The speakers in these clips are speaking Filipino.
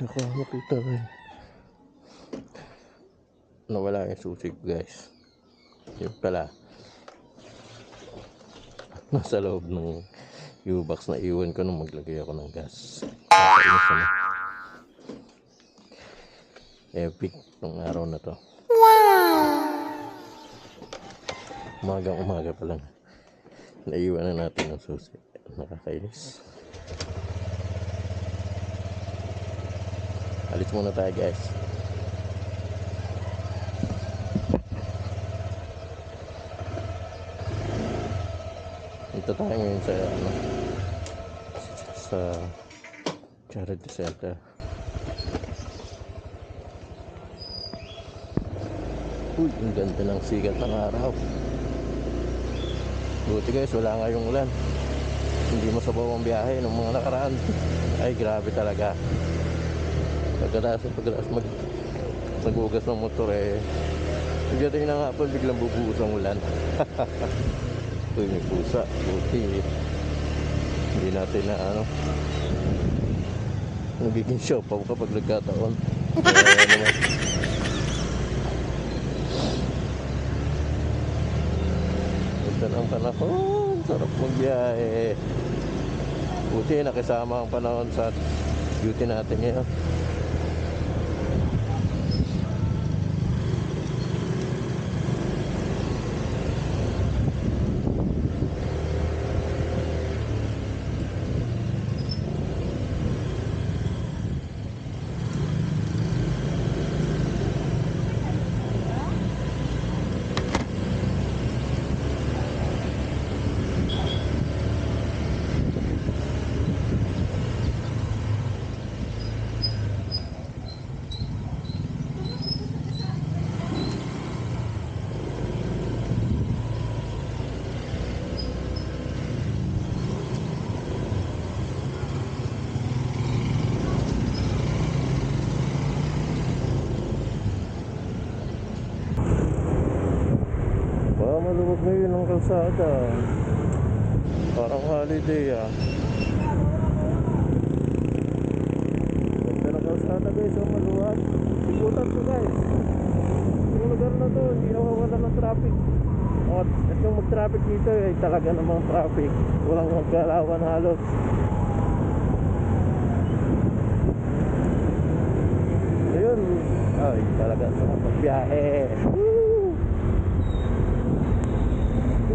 Ako, makita rin. Nawala yung susi ko, guys. Yun pala. Nasa loob ng U-box na iwan ko nung maglagay ako ng gas. Kakainis na. Epic nung araw na to. Umagang umaga pa lang. Naiwan na natin ang susi. Nakakainis. Alis muna tayo, guys. Ito tayo ngayon sa charity center. Uy, ang ganda ng sikat ng araw. Buti guys, wala nga yung ulan. Hindi masabaw ang biyahe ng mga nakaraan. Ay, grabe talaga. Pagkatapos maghugas ng motor pagdating ng hapon, biglang bubuhos ang ulan. Uy, may pusa. Buti hindi natin na nagiging siopaw kapag nagkataon. Kaya naman, ito na ang panahon. Sarap magbiyahe. Buti nakisama ang panahon sa duty natin ngayon. Maluwag ngayon ang kalsada. Parang holiday Ganda ng kalsada guys, maluwag. Ikutan ko guys. Yung lugar na to, hindi nawawala ng traffic. At yung mag-traffic dito ay talaga namang traffic. Walang magkalawan halos. Ayun. Ay, talaga sa pagbiyahe.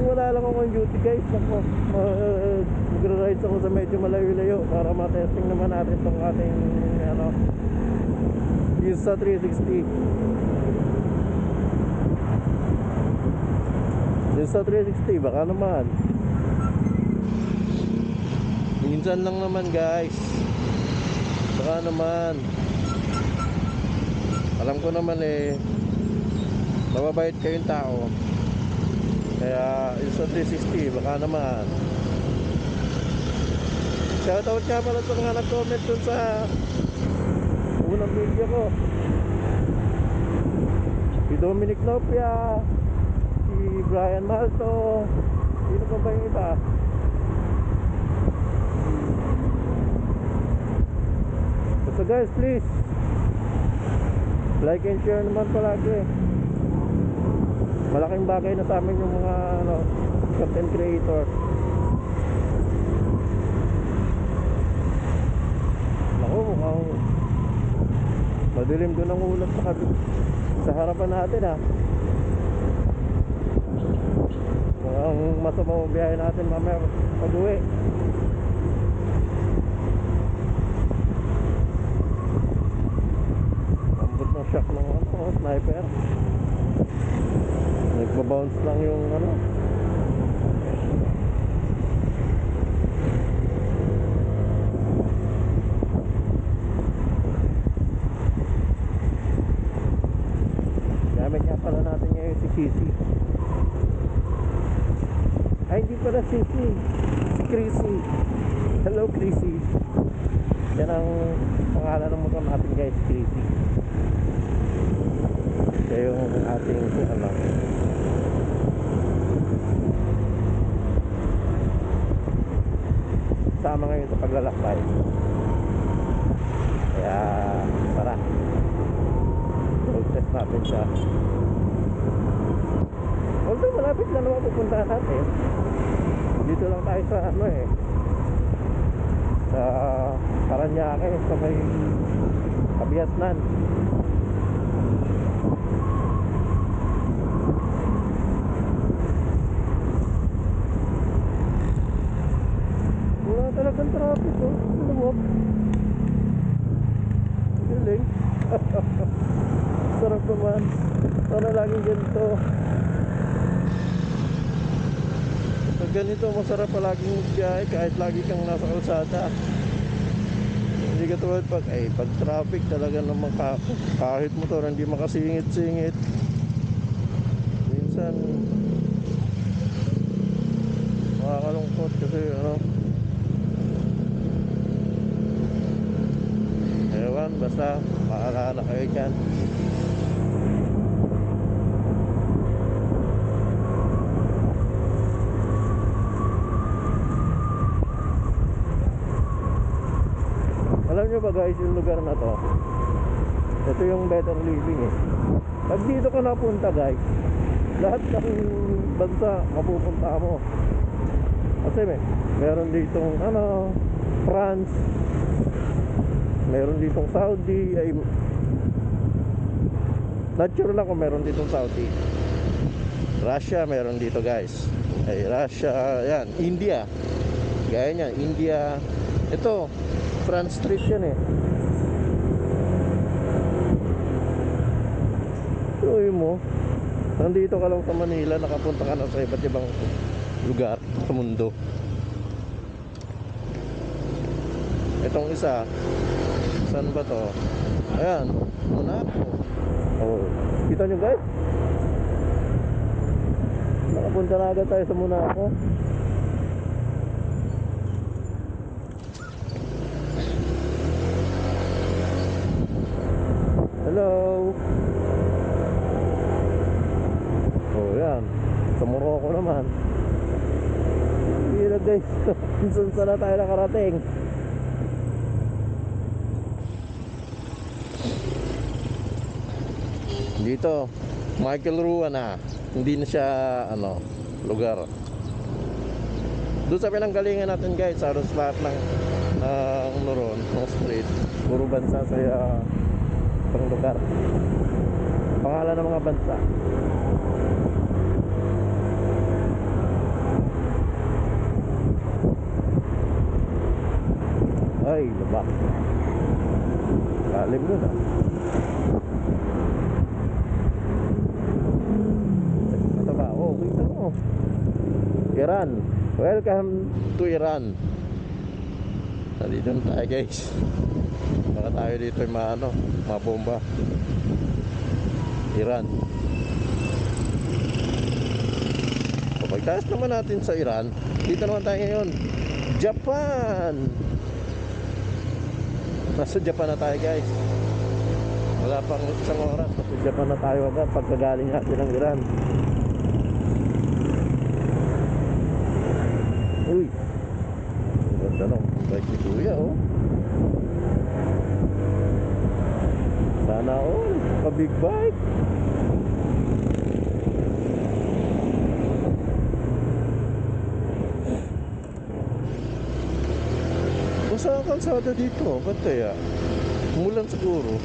Wala lang ako yung duty guys. Magra-rides ako sa medyo malayo-layo para matesting naman natin itong ating Insta 360. Insta 360 baka naman. Minsan lang naman guys. Baka naman. Alam ko naman mababait kayong tao. Kaya Insta 360 baka naman. Shoutout nga pala sa mga nag-comment dun sa unang video ko. Si Dominic Nopia, si Brian Malto. Sino pa ba yung iba? So guys, please like and share naman palagi. Malaking bagay na sa amin yung mga content creator. Ako mukhang madilim doon ang ulap sa harapan natin Mukhang masama ang biyahe natin mamaya pag-uwi. Ambot ng shock ng sniper. Nagbabounce lang yung gamit nga pala natin ngayon si Sisi. Ay, hindi pala Sisi, si Chrissy. Hello Chrissy. Yan ang pangalan ng motor natin guys, Chrissy. Siya yung ating sama ngayon sa paglalakbay. Kaya natin siya. Although malapit na naman pupuntahan natin. Dito lang tayo sa ano eh, sa Paranaque, sa may Kabiatnan. Wala talagang traffic oh. Lumog. Galing. Sarap naman. Sana laging ganito. Pag ganito masarap palaging magbiyahe kahit lagi kang nasa kalsada. Hindi ka tulad pag traffic talaga naman kahit motor hindi makasingit-singit. Minsan makakalungkot kasi ewan, basta maaalala kayo dyan. Alam nyo ba guys, yung lugar na to, ito yung better living eh. Pag dito ka napunta guys, lahat ng bansa mapupunta mo. Kasi meron ditong France, meron ditong Saudi, ay not sure lang kung meron ditong Saudi. Russia meron dito guys, ay Russia, yan, India, gaya niyan, India. Ito France Street yan eh. Uy mo, nandito ka lang sa Manila, nakapunta ka na sa iba't ibang lugar sa mundo. Itong isa, saan ba to? Ayan, Monaco. Oh, kita nyo guys, nakapunta na agad tayo sa Monaco. Hello. Oh yan, sa Morocco naman. Hindi na guys, minsan sana tayo nakarating. Dito Michael Rua na, hindi na siya lugar. Doon sa pinanggalingan natin guys, sa lahat ng ron, ng street, puro bansa sa pang lugar, pangalan ng mga bansa. Ay, lubak. Kalim nun Ito ba? Oh, kita mo. Iran. Welcome to Iran. Nandito na tayo guys. Baka tayo dito yung mabomba. Iran. Pagtaas naman natin sa Iran, dito naman tayo ngayon, Japan. Nasa Japan na tayo guys. Wala pang isang oras, nasa Japan na tayo agad pagkagaling natin ng Iran. Uy, ganda nung bike ni Kuya oh. Sana all, pa-big bike. Basta ang kalsada dito, ba't kaya? Umulan siguro.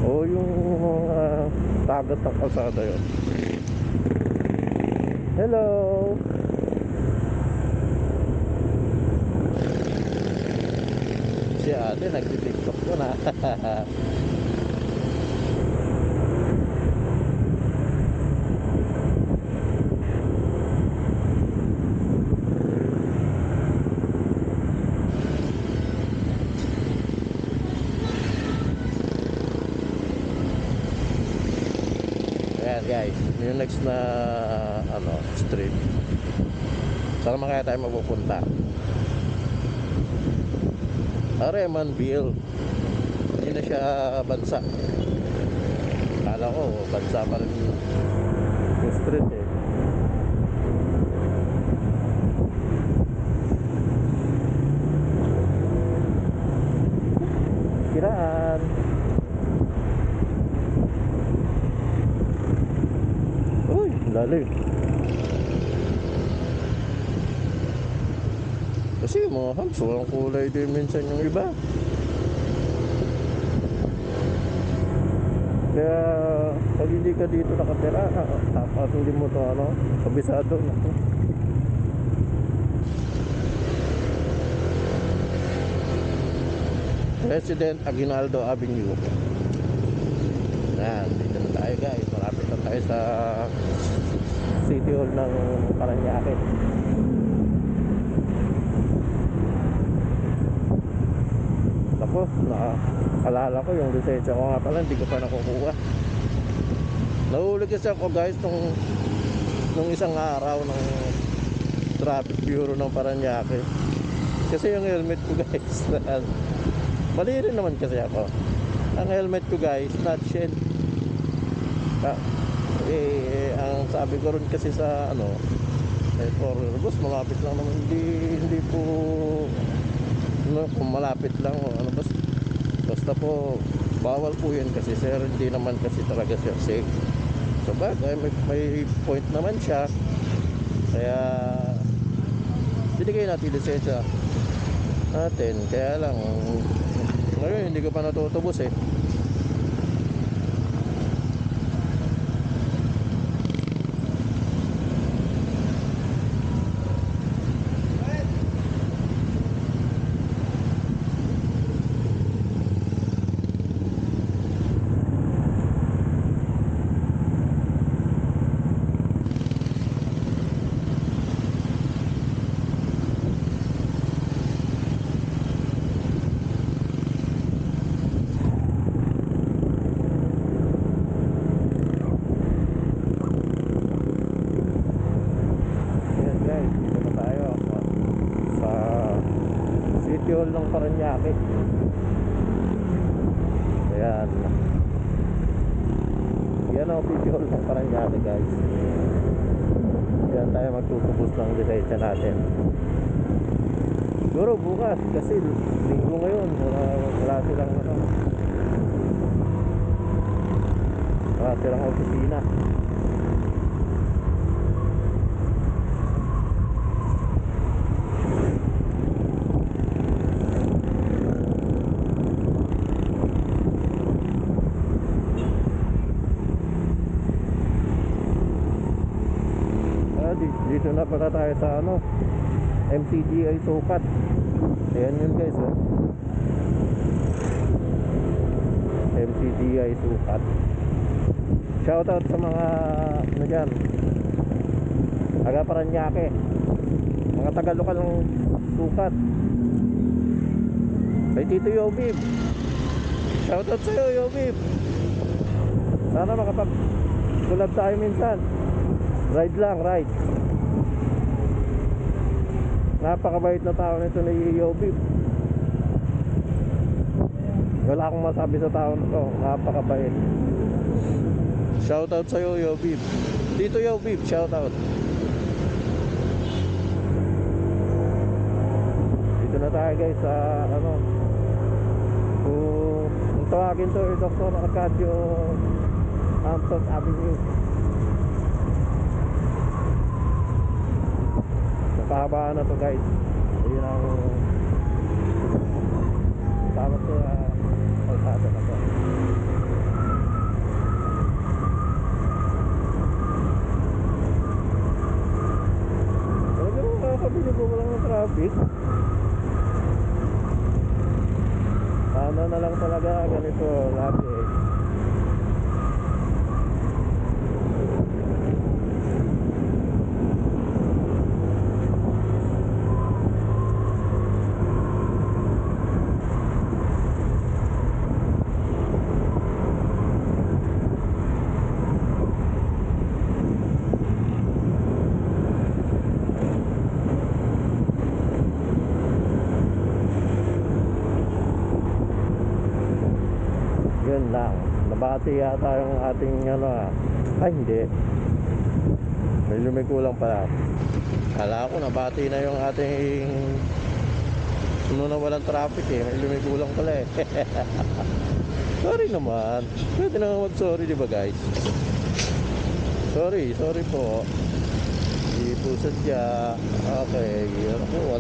O yung tagat ng kalsada yun. Hello. Si ate nagti-tiktok ko na. Ayan guys, yung next na street, saan naman kaya tayo mapupunta? Aremanville. Hindi na siya bansa. Kala ko bansa pa rin yung street eh. Kiraan. ilalim. Kasi yung mga hams, walang kulay din minsan yung iba. Kaya pag hindi ka dito nakatira, tapos hindi mo to kabisado na. President Aguinaldo Avenue. Yan, dito na tayo guys. Malapit na tayo sa City Hall ng Parañaque. Tapos, nakalala ko yung lisensya ko nga pala, hindi ko pa nakukuha. Nahuli kasi ako guys nung isang araw ng Traffic Bureau ng Parañaque. Kasi yung helmet ko guys, mali rin naman kasi ako. Ang helmet ko guys, not shell. Ang sabi ko rin kasi sa for bus, malapit lang naman. Hindi po kung malapit lang o basta po bawal po yun kasi sir, hindi naman kasi talaga siya safe. So bagay, may point naman siya. Kaya binigay natin lisensya natin. Kaya lang ngayon hindi ko pa natutubos eh. Ng Parañaque. Ayan. Yan ang video ng Parañaque guys. Yan tayo magtutubos ng lisensya natin. Siguro bukas kasi linggo ngayon. Wala silang opisina. Dito na pala tayo sa MCGI Sukat. Ayan yun guys MCGI Sukat. Shoutout sa mga dyan, taga Parañaque, mga taga lokal ng Sukat. Kay Tito Yobib, shoutout sa'yo Yobib. Sana makapag-collab tayo minsan. Ride lang, ride. Napakabait na tao nito ni Yobib. Wala akong masabi sa tao na to. Napakabait. Shoutout sa'yo Yobib. Dito Yobib, shoutout. Dito na tayo guys sa kung tawagin to Dr. Arcadio Hampton Avenue. Kahabaan na to guys. Ayun ang tawag sa kalsada na to. Talaga mo makakabili ko lang ng traffic. Sana na lang talaga ganito lagi. Yun lang, nabati yata yung ating ay hindi, may lumikulang pala. Kala ko nabati na yung ating na walang traffic may lumikulang pala Sorry naman, pwede naman mag sorry diba guys. Sorry po. Hindi po sadya. Okay, ano po,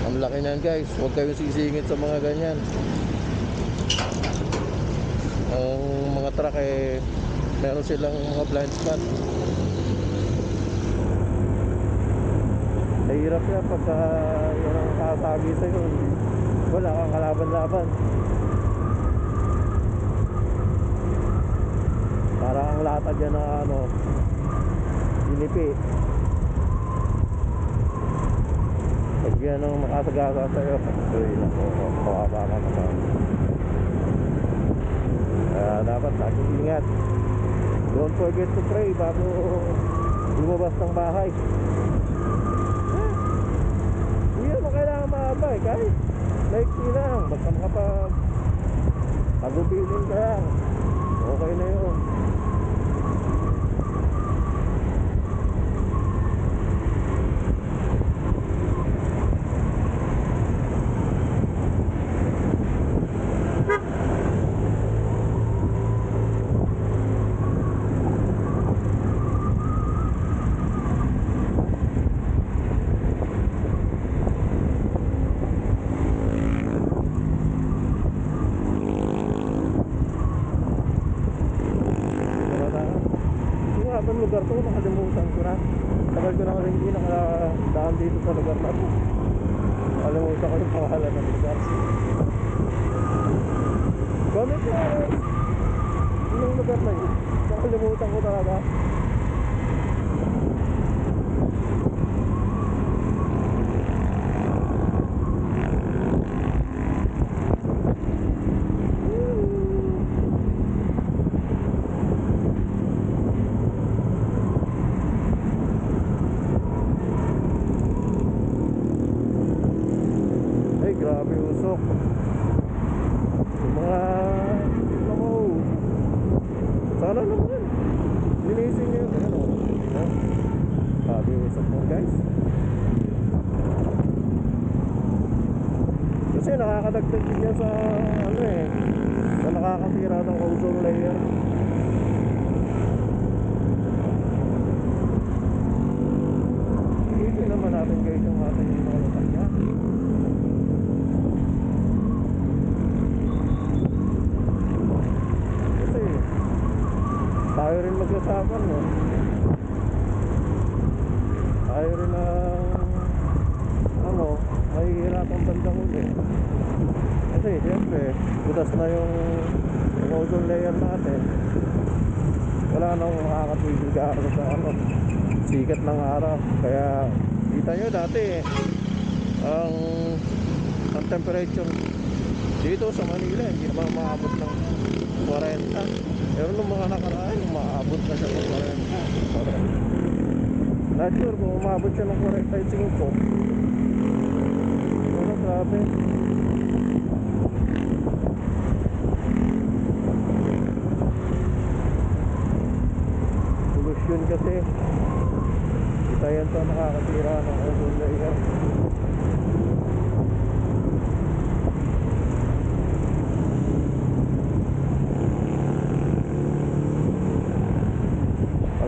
ang laki niyan guys. Huwag kayong sisingit sa mga ganyan. Ang mga truck meron silang mga blind spot. Mahirap yan pagka yun ang kakasagi sa'yo. Wala kang kalaban-laban. Parang ang latag yan na dinipi. Pag yan ang makasagasa sa'yo, uy, naku, mawaba ka naman. Dapat laging ingat. Don't forget to pray bago lumabas ng bahay. Hindi mo kailangan mahaba kahit like lang, basta magubilin ka lang, okay na yun. Itong lugar to, nakalimutan ko na. Tagal ko na kasi hindi nakadaan dito sa lugar na to. Nakalimutan ko yung pangalan ng lugar. Comment ko yung lugar na yun. Nakalimutan ko talaga. Grabe usok. Yung mga sana naman linisin nyo yun. Grabe usok mo guys. Kasi nakakadagdag din yan sa sa nakakasira ng ozone layer. Isipin naman natin guys yung ating nakalutang yan. Tayo rin magsasapan, no? Tayo rin ang mahihirapan bandang huli. Kasi siyempre butas na yung ozone layer natin. Wala nang makakatwigil ka sa sikat ng araw. Kaya kita nyo dati ang temperature dito sa Manila hindi naman maabot ng 40. Pero nung mga nakaraan, umaabot na siya ng 40. Not sure kung umabot siya ng 45. Pero grabe. Pollution kasi. Kita yan sa nakakatira ng ozone layer.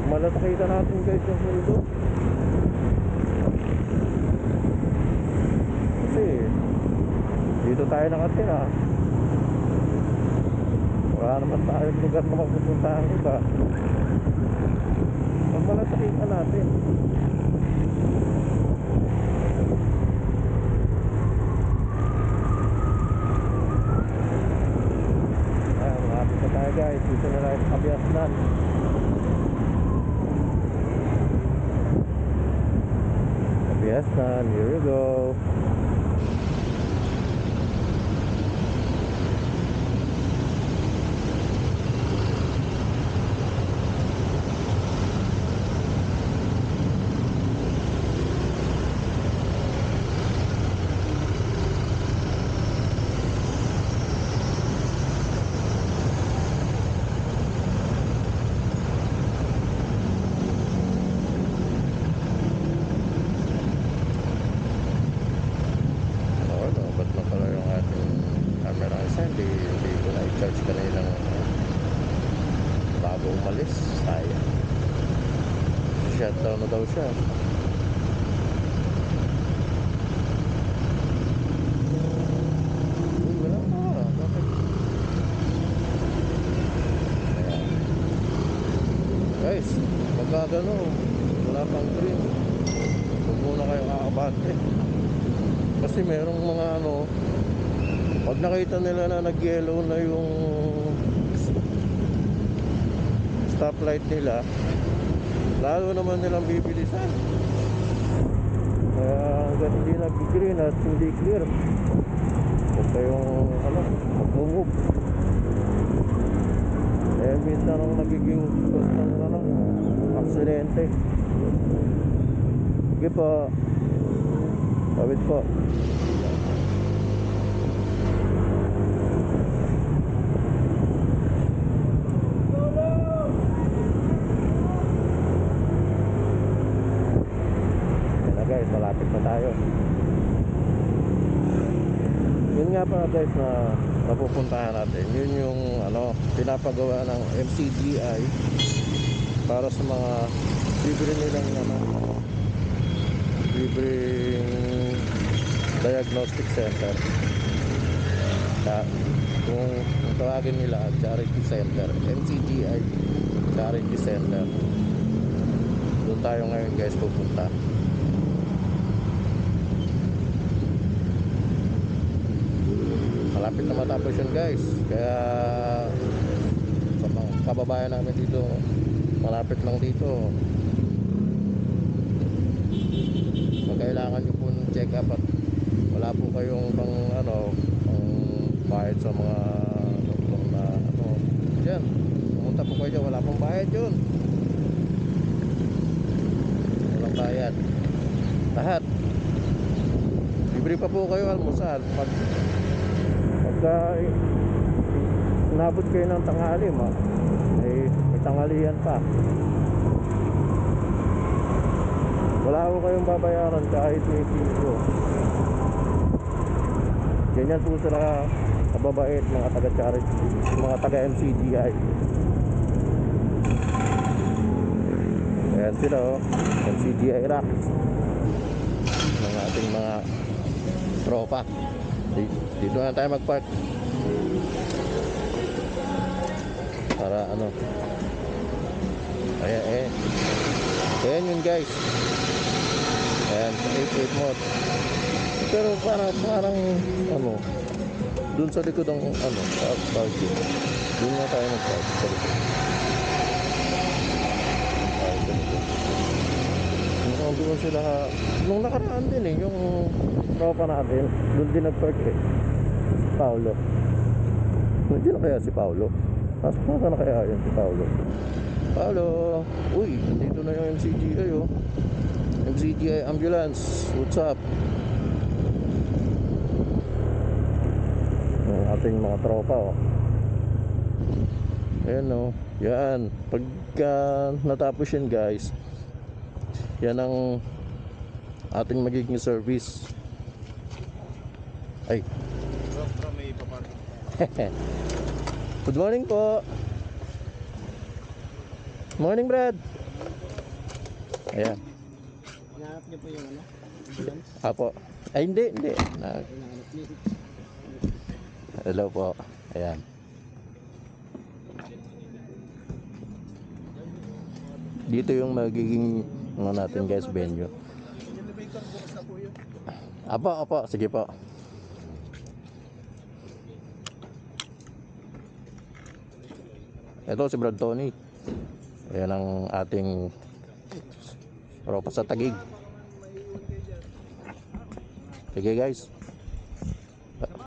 Malapakita natin guys yung mundo. Kasi dito tayo nakatira. Wala naman tayong lugar na mapupuntahan iba. Pag malapakita natin. Ayan, malapit na tayo guys. Dito na tayo sa Kabiasnan. Kabiasnan, here we go. Hindi ko na i-charge kaninang bago umalis. Sayang. Shutdown na daw siya. Uy, wala pa. Bakit? Ayan. Guys, pagka gano'n, wala pang green. Huwag muna kayo kakabante. Kasi merong mga pag nakita nila na nag-yellow na yung stoplight nila, lalo naman nilang bibilisan. Kaya hanggang hindi nag-green at hindi clear, huwag kayong mag-move. Eh minsan ang nagiging cause ng aksidente. Sige po, tawid po. Guys, malapit na tayo. Yun nga pa guys na napupuntahan natin. Yun yung pinapagawa ng MCGI para sa mga libre nilang libreng diagnostic center. Kung tawagin nila charity center, MCGI charity center. Doon tayo ngayon guys pupunta. Malapit na matapos yun guys. Kaya sa mga kababayan namin dito, malapit lang dito, kailangan nyo po ng check up at wala po kayong pang bayad sa mga doktor na dyan, pumunta po kayo dyan, wala pong bayad yun, walang bayad lahat, libre pa po kayo almusal pagka inabot kayo ng tanghali may tanghalian pa, wala ko kayong babayaran kahit may piso. Ganyan po sila kababait mga taga-charity, mga taga-MCGI. Ayan sila MCGI Rocks ng ating mga tropa. Dito na tayo mag-park para ayan yun guys. Ayan, 8 mode. Pero parang dun sa likod ng parking. Dun nga tayo mag-park sa likod. Doon sila nung nakaraan din yung tropa natin doon din nag-park Paulo. Hindi na kaya si Paulo? Nasaan na kaya yun si Paulo? Paulo! Uy, dito na yung MCGI MCGI ambulance. What's up? Yung ating mga tropa ayan yan. Pagka natapos yan guys, yan ang ating magiging service. Ay may paparking. Good morning po. Morning Brad. Ayan. Hinahanap niyo po yung ambulance? Apo. Ay hindi hello po. Ayan. Dito yung magiging natin guys venue. Elevator bukas na po yun. Apo, sige po. Ito si Brad Tony. Ayan ang ating tropa sa Taguig. Sige guys.